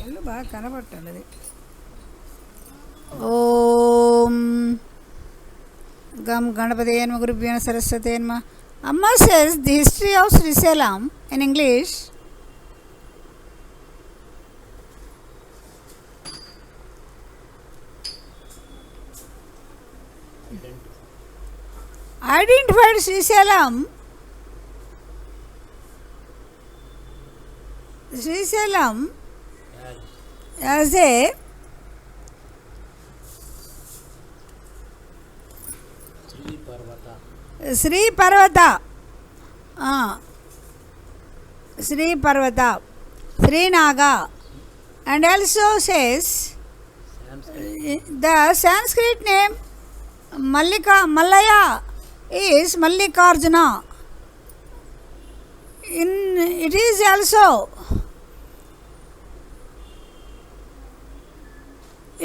ఒళ్ళు బాగా కనబట్టలేదు. ఓం గం గణపతే నమః గురుభ్యో సరస్వతే నమః. Amma says the history of Srisalam in English. Identified Srisalam as a Sri Parvata, Sri Naga, and also says the Sanskrit name Mallaya is Mallikarjuna. It is also a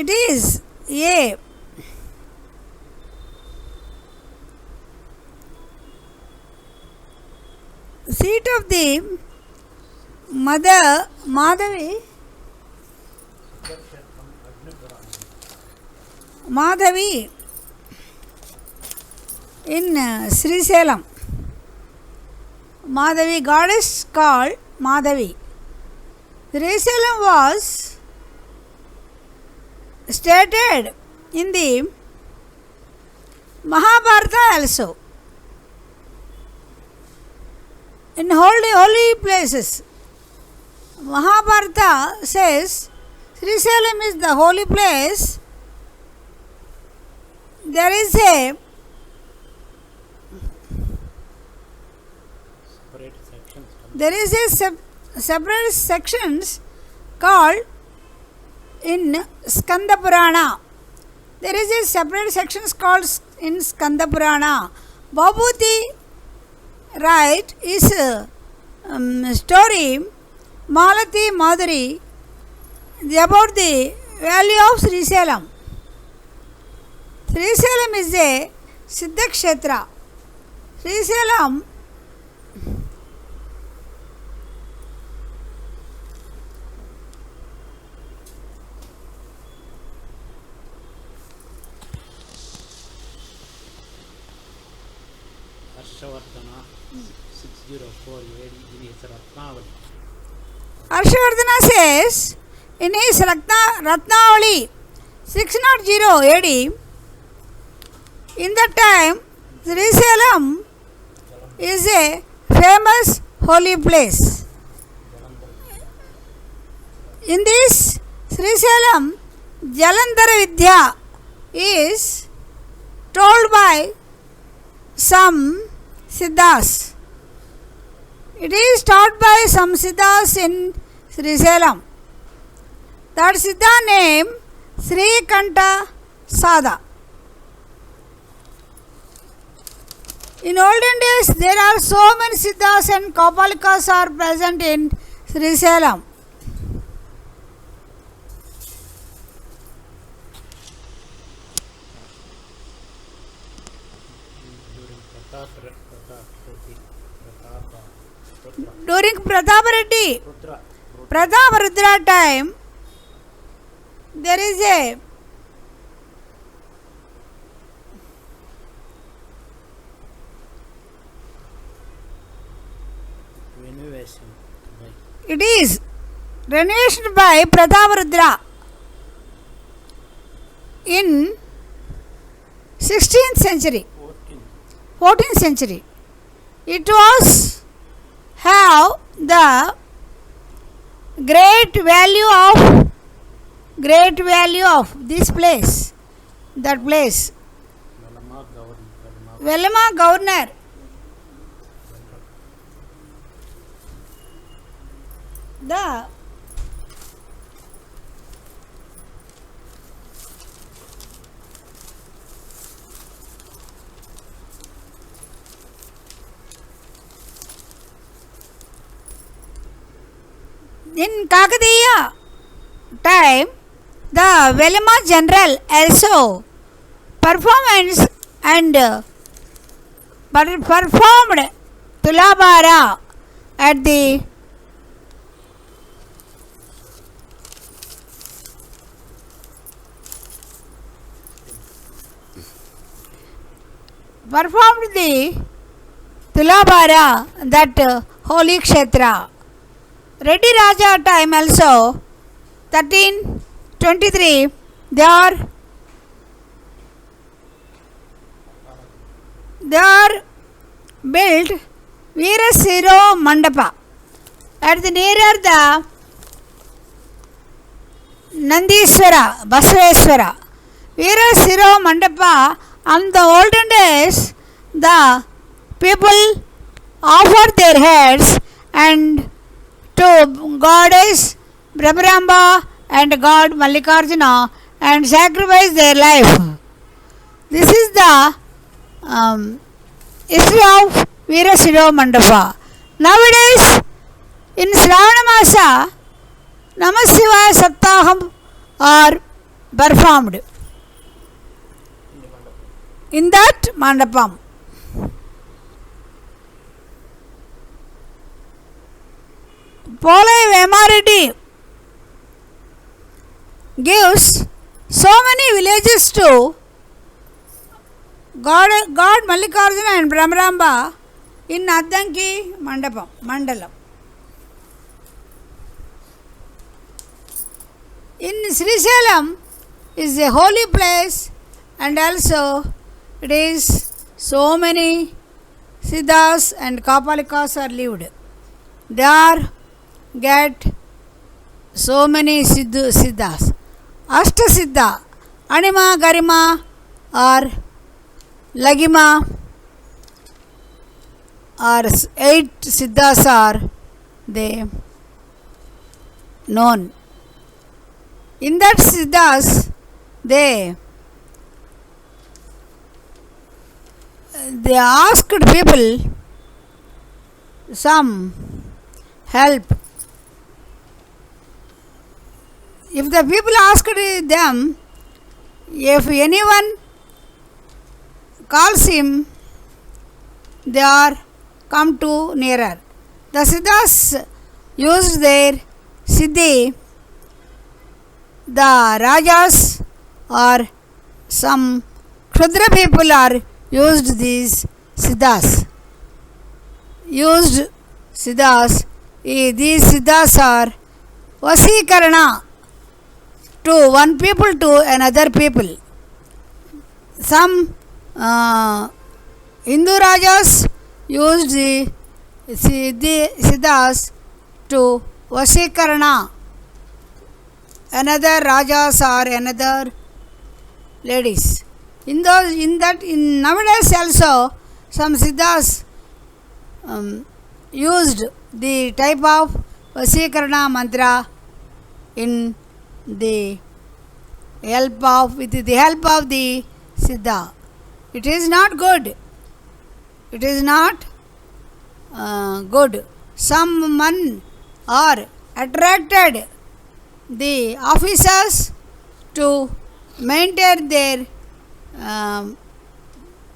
seat of the Mother Madhavi in Srisalam. Madhavi, goddess called Madhavi. Srisalam was stated in the Mahabharata also. In holy places, Mahabharata says Srisalam is the holy place. There is a separate sections called in Skanda Purana. There is a separate sections called in Skanda Purana. Babhuti write is story Malati Madhuri about the value of Srisalam. Srisalam is a Siddha Kshetra. Srisalam Harshavardhana says in his Ratnavali 600 AD, in that time Srisalam is a famous holy place. In this Srisalam, Jalandhara Vidya is told by some Siddhas. It is taught by some Siddhas in Srisalam. That Siddha name Sri Kanta Sada. In olden days, there are so many Siddhas and Kapalikas are present in Srisalam. During Prataparudra time, there is a renovation by Prataparudra in 16th century, 14th century. It was have the great value of this place, that place. Velama governor. The in Kakatiya time, the Velama general also performed Tulabara at the performed the Tulabhara, that holy Kshetra. Reddy Raja time also 1323 they are built Veerasiro Mandapa at the nearer the Nandiswara, Basaveswara. Veerasiro Mandapa, on the olden days the people offered their heads and to goddess Brahmaramba and god Mallikarjuna and sacrificed their life. This is the history of Veerasiro Mandapa. Nowadays, in Shravana Masa, Namasivaya Saptaham are performed in that Mandapam. Polai Vemareddy gives so many villages to God Mallikarjuna and Brahmaramba in Addanki Mandalam. In Srisalam is a holy place, and also it is so many Siddhas and Kapalikas are lived. There get so many Siddhas. Ashta Siddha, Anima, Garima or Lagima or 8 Siddhas are they known. In that Siddhas, they asked people some help. If the people asked them, if anyone calls him, they are come to nearer. The Siddhas used their Siddhi. The Rajas or some Kshudra people are used these Siddhas. These Siddhas are Vasikarana to one people to another people. Some Hindu Rajas used the Siddhas to Vasikarana another Rajas or another ladies. In nowadays also some Siddhas used the type of Vasikarana mantra with the help of the Siddha. It is not good. It is not good. Someone are attracted the officers to maintain their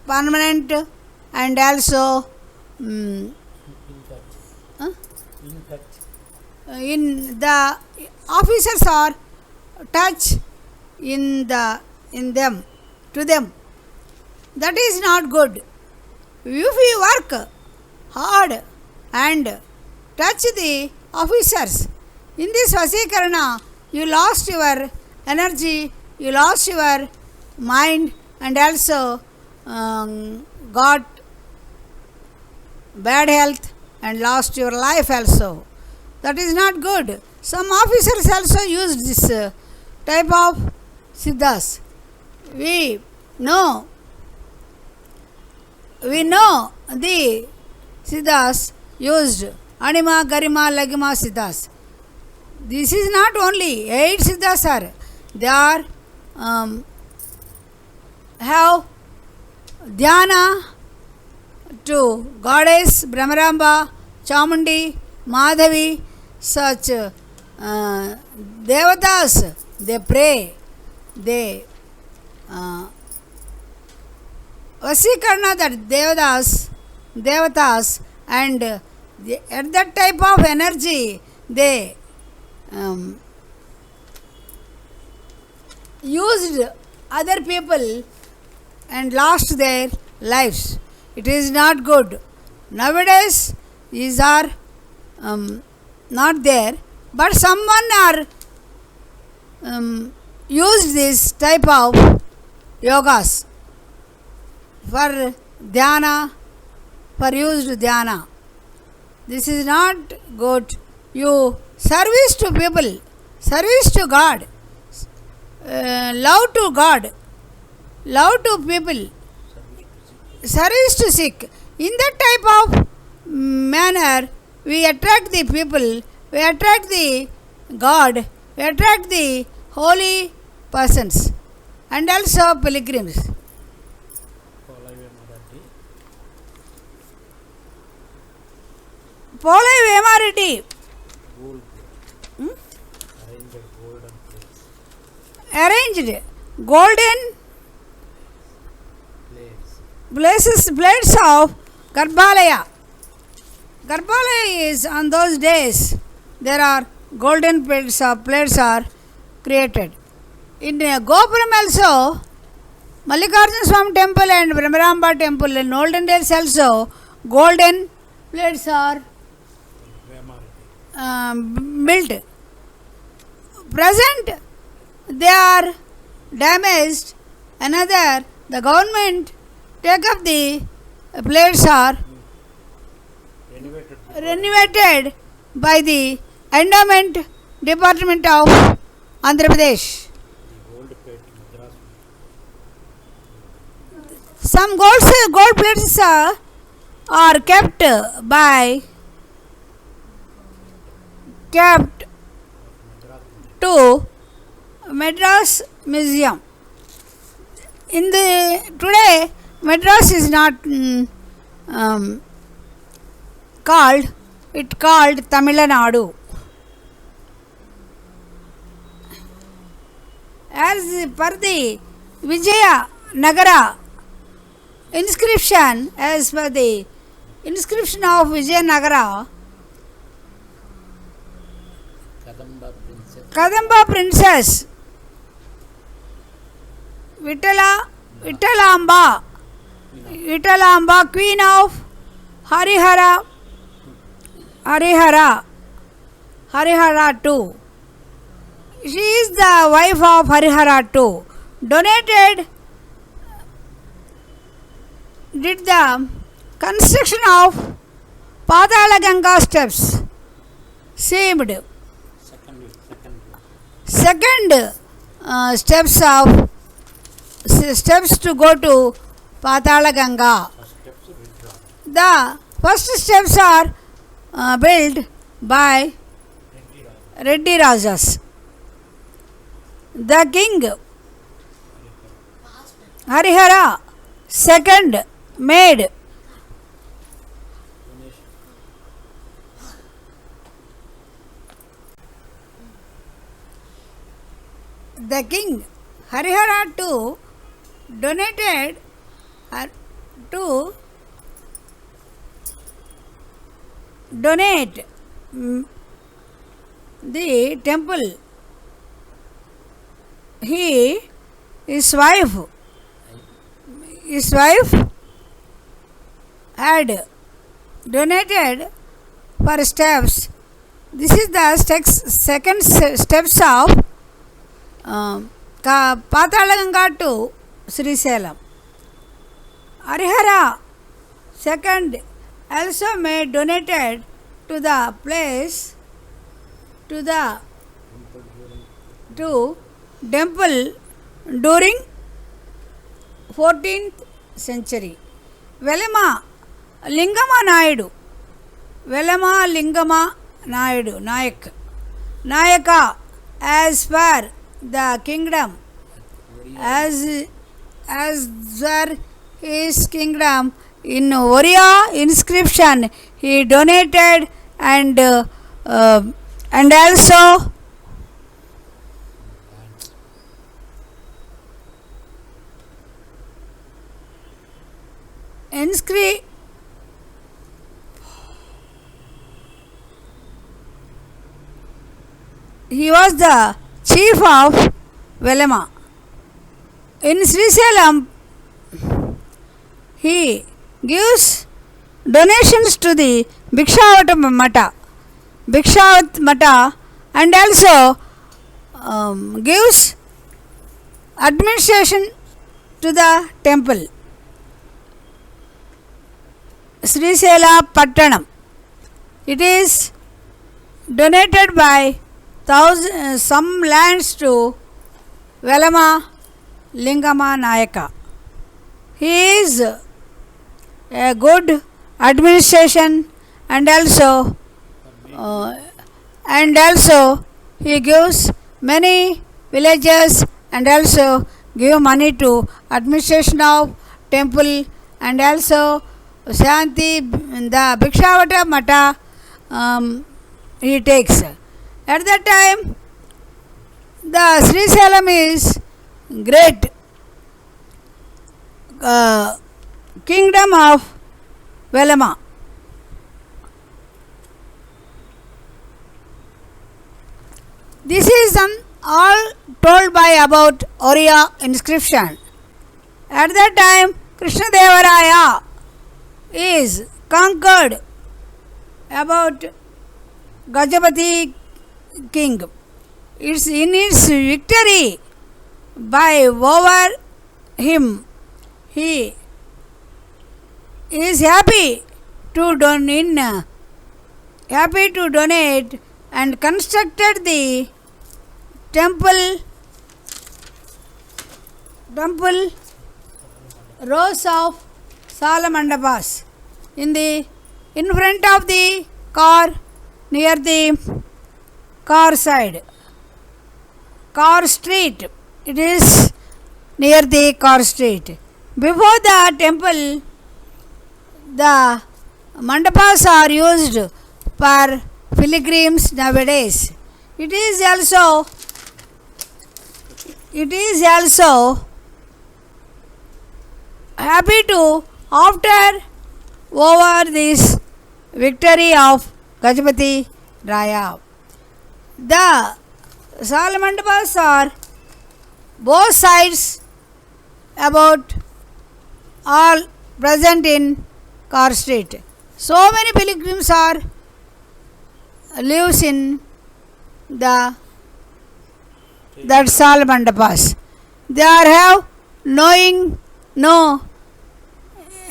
permanent and also in the officers are touch in them to them. That is not good. If you work hard and touch the officers, in this Vasikarana, you lost your energy, you lost your mind, and also got bad health and lost your life also. That is not good. Some officers also used this type of Siddhas. We know the Siddhas used Anima, Garima, Lagima Siddhas. This is not only 8 Siddhas are. They are have dhyana to goddess Brahmaramba, Chamundi, Madhavi, such devatas. They pray. They Vasikarana that devatas, and at that type of energy they used other people and lost their lives. It is not good. Nowadays, these are not there, but someone are used this type of yogas for dhyana, for used dhyana. This is not good. You service to people, service to God, love to God, love to people, service to sick. In that type of manner, we attract the people, we attract the God, we attract the holy persons and also pilgrims. Polai Vemariti arranged golden places, plates of Garbhalaya. Garbhalaya is on those days there are golden plates are created. In Gopuram also, Mallikarjuna Swami temple and Brahmaramba temple in olden days also golden plates are built. Present they are damaged. Another, the government take up the plates are renovated by the endowment department of Andhra Pradesh. Some gold plates are kept to Madras Museum. In the today, Madras is not called. It called Tamil Nadu. As per the Vijaya Nagara inscription, as per the inscription of Vijaya Nagara, Kadamba princess Vittalamba, queen of Harihara II. She is the wife of Harihara II. Did the construction of Padala Ganga steps. Seemed second steps to go to Patala Ganga. The first steps are built by Reddy Rajas. The king Harihara second made the king Harihara II donated to donate the temple. His wife had donated for steps. This is the second steps of Patalaganga to Srisalam. Harihara second also made donated to the place to temple during 14th century. Velama Lingama Nayaka as per the kingdom, as per his kingdom in Oriya inscription he donated and also he was the chief of Velama. In Srisalam, he gives donations to the Bhikshavata Mata, and also gives administration to the temple. Srisela Pattanam. It is donated by some lands to Velama Lingama Nayaka. He is a good administration, and also he gives many villages, and also give money to administration of temple, and also Shanti, the Bhikshavata Mata he takes. At that time, the Sri Salam is great kingdom of Velama. This is all told by about Oriya inscription. At that time, Krishna Devaraya is conquered about Gajapati king. It's in its victory by over him. He is happy to donate and constructed the temple rows of Salamandapas in front of the car, near the car street. It is near the car street. Before the temple, the mandapas are used for pilgrims nowadays. It is also happy to, after over this victory of Gajapati Raya. The Salamandapas are both sides about all present in Car Street. So many pilgrims lives in that Salamandapas. They have know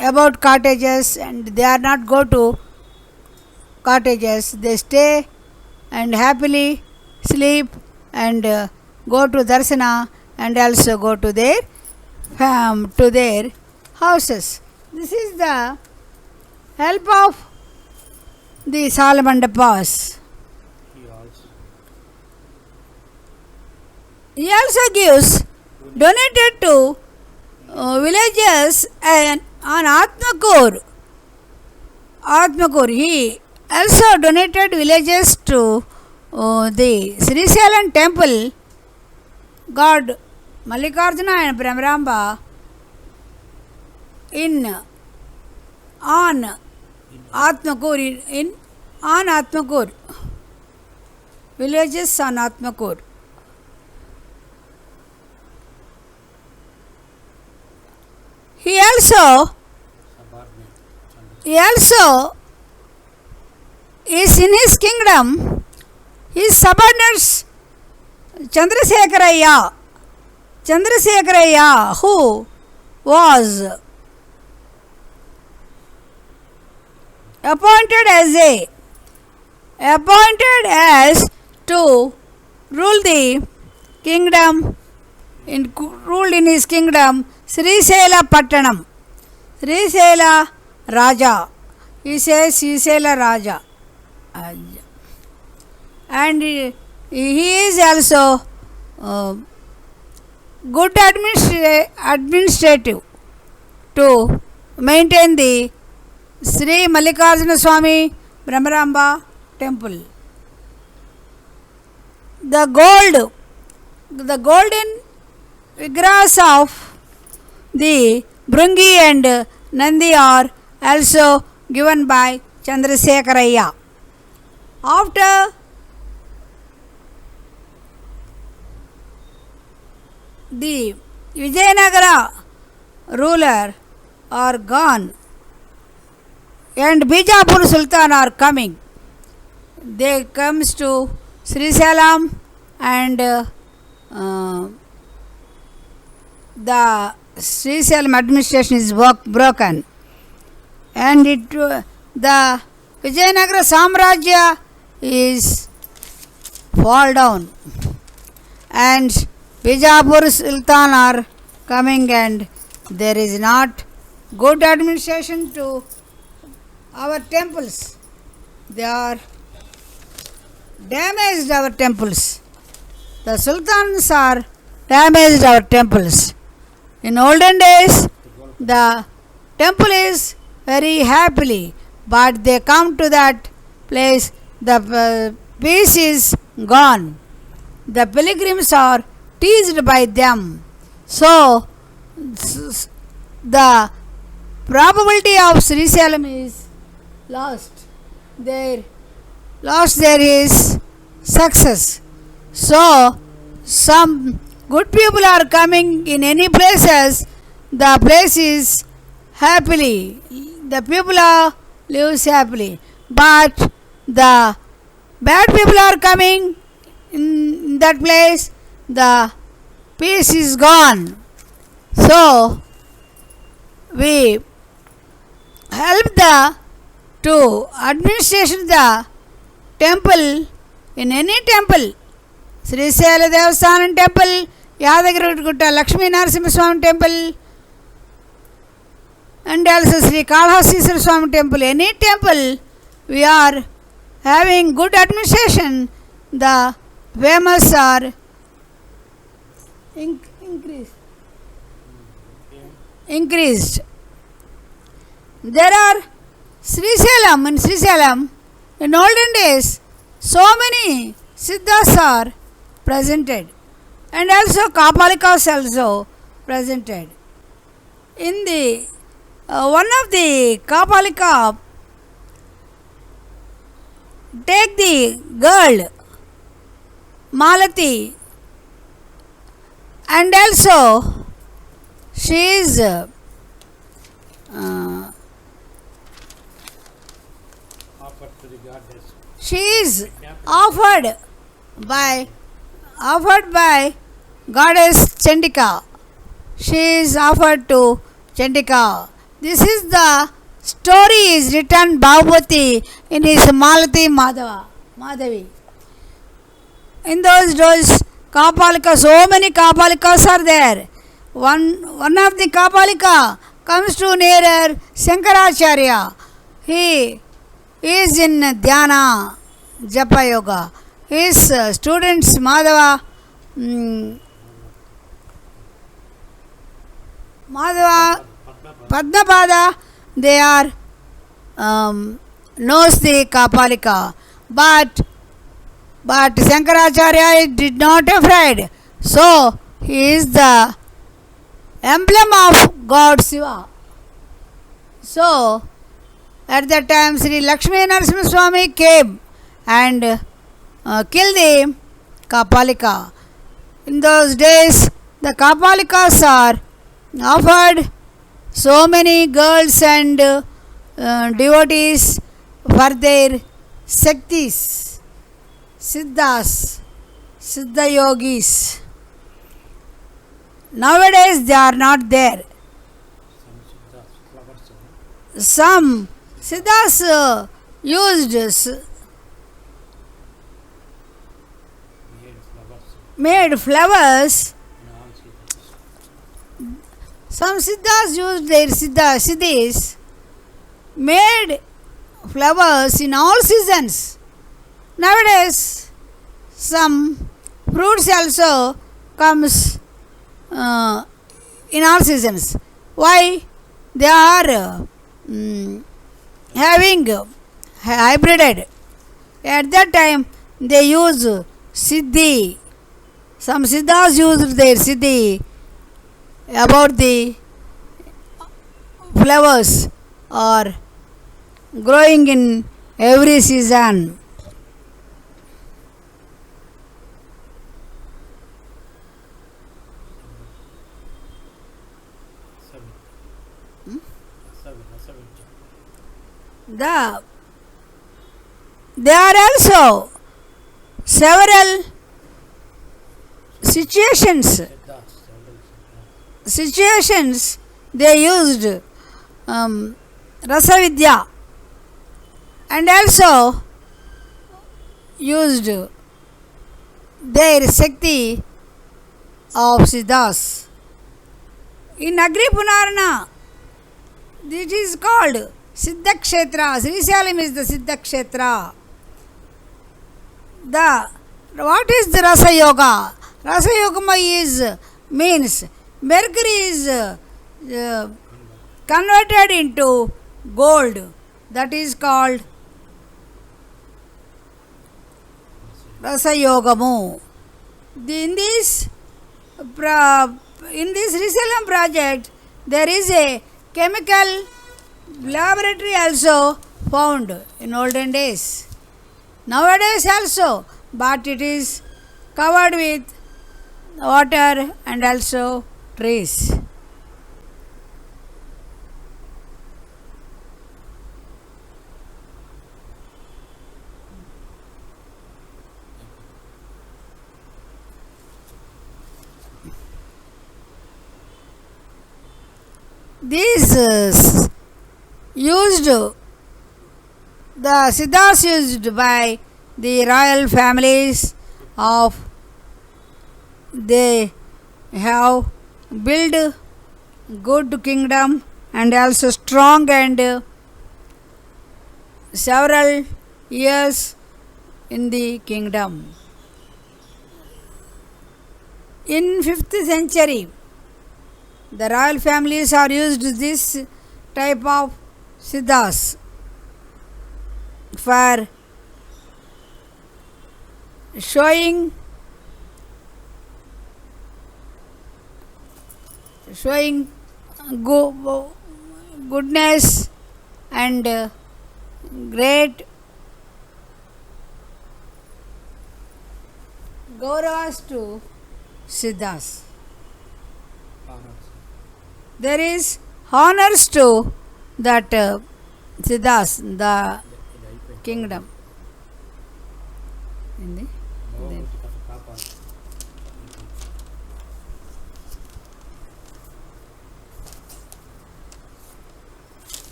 about cottages, and they are not go to cottages. They stay and happily sleep and go to darsana, and also go to their houses. This is the help of the Salamandapas. He also gives donated to villages and on Atmakur. He also donated villages to the Sri Salam temple, God Mallikarjuna and Brahmaramba on Atmakur, villages on Atmakur. He also is in his kingdom. His subordinates Chandrasekharaya, who was appointed as to rule the kingdom, ruled in his kingdom Srisela Pattanam, Srisela Raja. He says Srisela Raja, and he is also good administrative to maintain the Sri Mallikarjuna Swami Brahmaramba temple. The golden vigrahas of the Bhringi and Nandi are also given by Chandrasekharaya. After the Vijayanagara ruler are gone and Bijapur Sultan are coming. They comes to Srisalam and the Srisalam administration is broken, and the Vijayanagara Samrajya is fall down, and Bijapur Sultan are coming, and there is not good administration to our temples. They are damaged our temples. The sultans are damaged our temples. In olden days, the temple is very happily, but they come to that place, the peace is gone. The pilgrims are teased by them. So, the probability of Srisalam is lost. There is success. So, some good people are coming in any places, the place is happily, the people are lives happily, but the bad people are coming in that place, the peace is gone. So we help to administration the temple, in any temple, Srisela Devasthanam temple, Yadagiri Lakshmi Narasimha Swami temple, and also Sri Kalahastiswara Swami temple, any temple we are having good administration, the famous are increased. There are in Srisalam, in olden days, so many Siddhas are presented, and also Kapalikas also presented. In the one of the Kapalika, take the girl Malati, and also she is offered by goddess Chandika. She is offered to Chandika. This is the story is written Bhagavati in his Malati Madhavi. In those days, Kapalika, so many Kapalikas are there. One of the Kapalika comes to nearer Shankaracharya. He is in Dhyana, Japa Yoga. His students Madhava, Padmapada, they are knows the Kapalika, but Shankaracharya did not afraid. So he is the emblem of God Shiva. So at that time Sri Lakshmi Narasimha Swami came and killed the Kapalika. In those days the Kapalikas are offered so many girls and devotees for their Shaktis, Siddhas, Siddha Yogis. Nowadays they are not there. Some Siddhas made flowers. Some Siddhas used their Siddhis, made flowers in all seasons. Nowadays, some fruits also comes in all seasons. Why? They are having hybrided. At that time, they use Siddhi. Some Siddhas used their Siddhi about the flowers are growing in every season. The there are also several situations they used Rasavidya and also used their Shakti of Siddhas. In Agri Punarana, this is called Siddha Kshetra. Srisalam is the Siddha Kshetra. What is the Rasa Yoga? Rasa Yoga means mercury is converted into gold. That is called Rasa Yogamu. In this Srisalam project, there is a chemical laboratory also found in olden days. Nowadays also, but it is covered with water and also trees. These used the Siddhas used by the royal families of they have built good kingdom and also strong and several years in the kingdom. In 5th century, the royal families are used this type of Siddhas for showing goodness and great gauravas to Siddhas. There is honors to that Siddhas, the kingdom.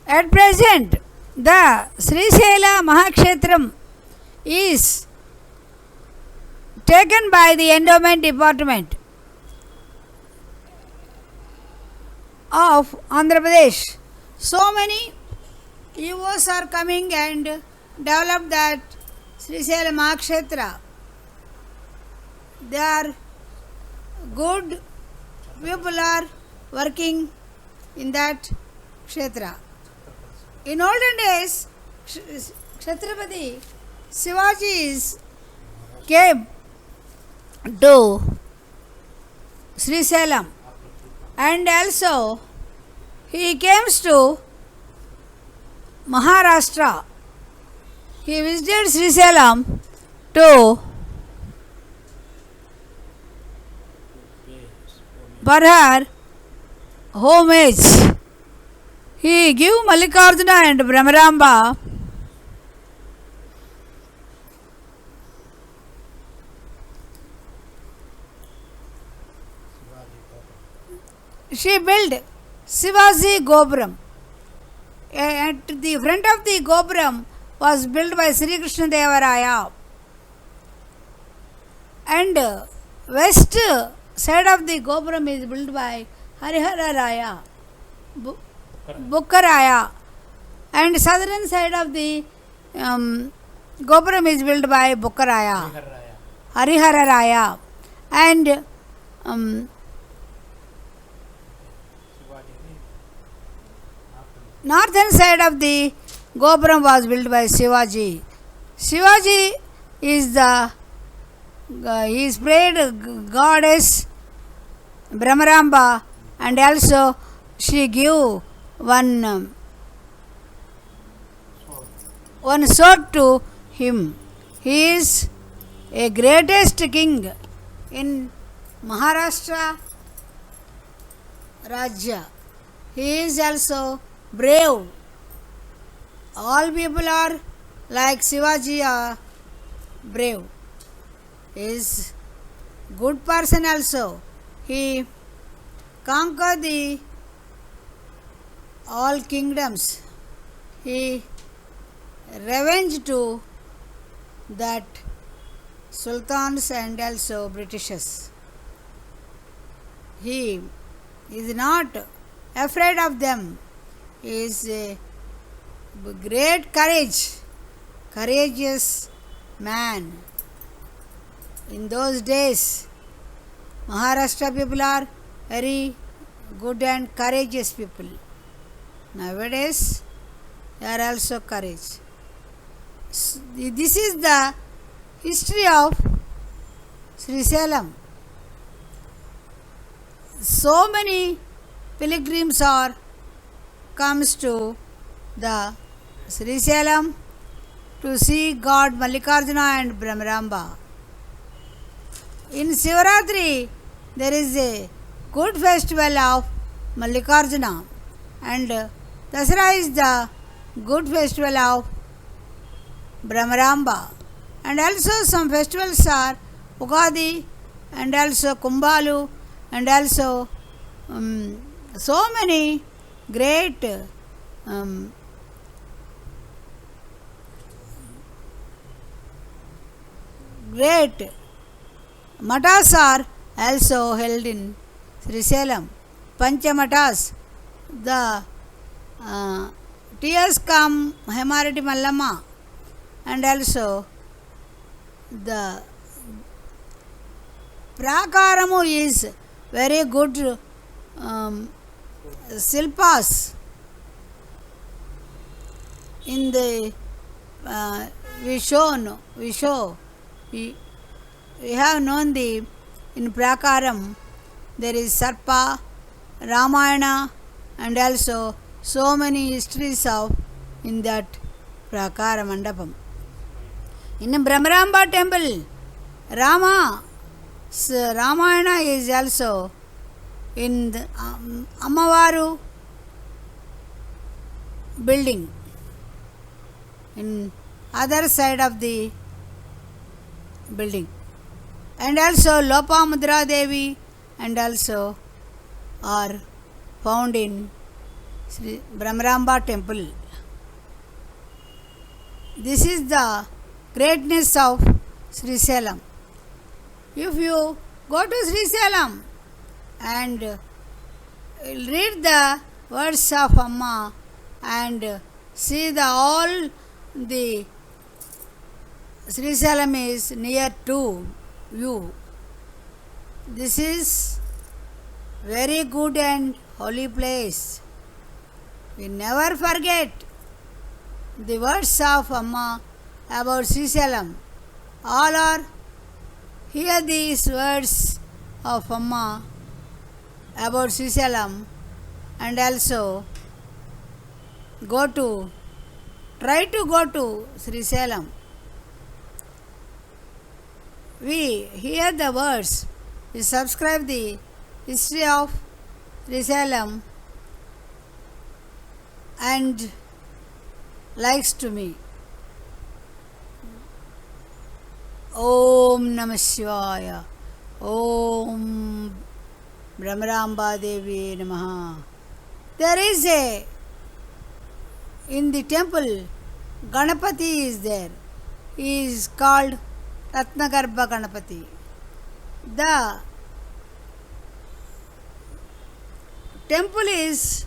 At present, the Srisela Mahakshetram is taken by the Endowment Department of Andhra Pradesh. So many EOs are coming and develop that Srisela Mahakshetra. They are good people are working in that Kshetra. In olden days, Chhatrapati Shivaji came to Srisalam and also he came to Maharashtra. He visited Srisalam to for her homage. He gave Mallikarjuna and Brahmaramba she built Shivaji Gopuram. At the front of the Gopuram was built by Sri Krishna Devaraya. And west side of the Gopuram is built by Harihara Raya, Bukkaraya. And southern side of the Gopuram is built by Bukkaraya, Harihara Raya. And northern side of the Gopuram was built by Shivaji. Shivaji is he is prayed goddess Brahmaramba, and also she gave one one sword to him. He is a greatest king in Maharashtra Rajya. He is also brave. All people are like Shivaji are brave. He is good person also. He conquered the all kingdoms. He revenge to that sultans and also Britishers. He is not afraid of them. He is a great courageous man. In those days, Maharashtra people are very good and courageous people. Nowadays, they are also courage. This is the history of Srisailam. So many pilgrims are comes to the Srisailam to see God Mallikarjuna and Brahmaramba. In Sivaratri, there is a good festival of Mallikarjuna, and Dasara is the good festival of Brahmaramba. And also some festivals are Ugadi and also Kumbhalu and also so many great great matas are also held in Srisailam. Panchamatas, the tears come Hemarati Mallama, and also the Prakaramu is very good silpas. In the we have known the in Prakaram there is Sarpa, Ramayana, and also so many histories of in that Prakara Mandapam. In Brahmaramba temple, Ramayana is also in the Amavaru building in other side of the building, and also Lopamudra Devi and also are found in Sri Brahmaramba temple. This is the greatness of Srisailam. If you go to Srisailam and read the words of Amma and see the all the Srisailam is near to you. This is very good and holy place. We never forget the words of Amma about Srisailam. All are hear these words of Amma about Srisailam and also try to go to Srisailam. We hear the words, we subscribe the history of Srisailam and likes to me. Om Namah Shivaya. Om Brahmaramba Devi Namaha. There is in the temple, Ganapati is there. He is called Ratnagarbha Ganapati. The temple is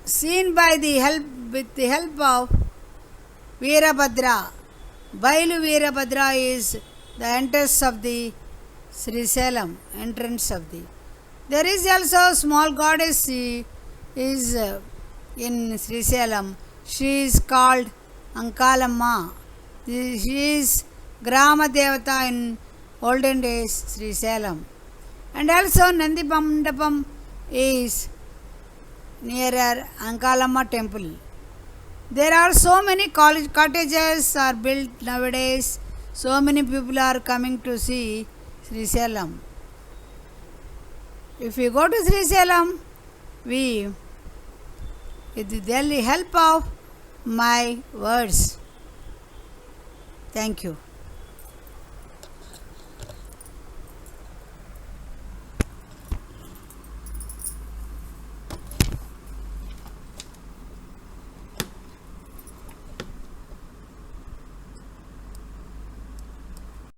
seen by the help of Veerabhadra. Bailu Veerabhadra is the entrance of the Srisailam, entrance of the. There is also small goddess is in Srisailam. She is called Ankalamma. She is Grama Devata in olden days Srisalem. And also Nandi Mandapam is nearer Ankalamma temple. There are so many cottages are built nowadays. So many people are coming to see Srisalem. If we go to Srisalem, we, with the help of my words, thank you.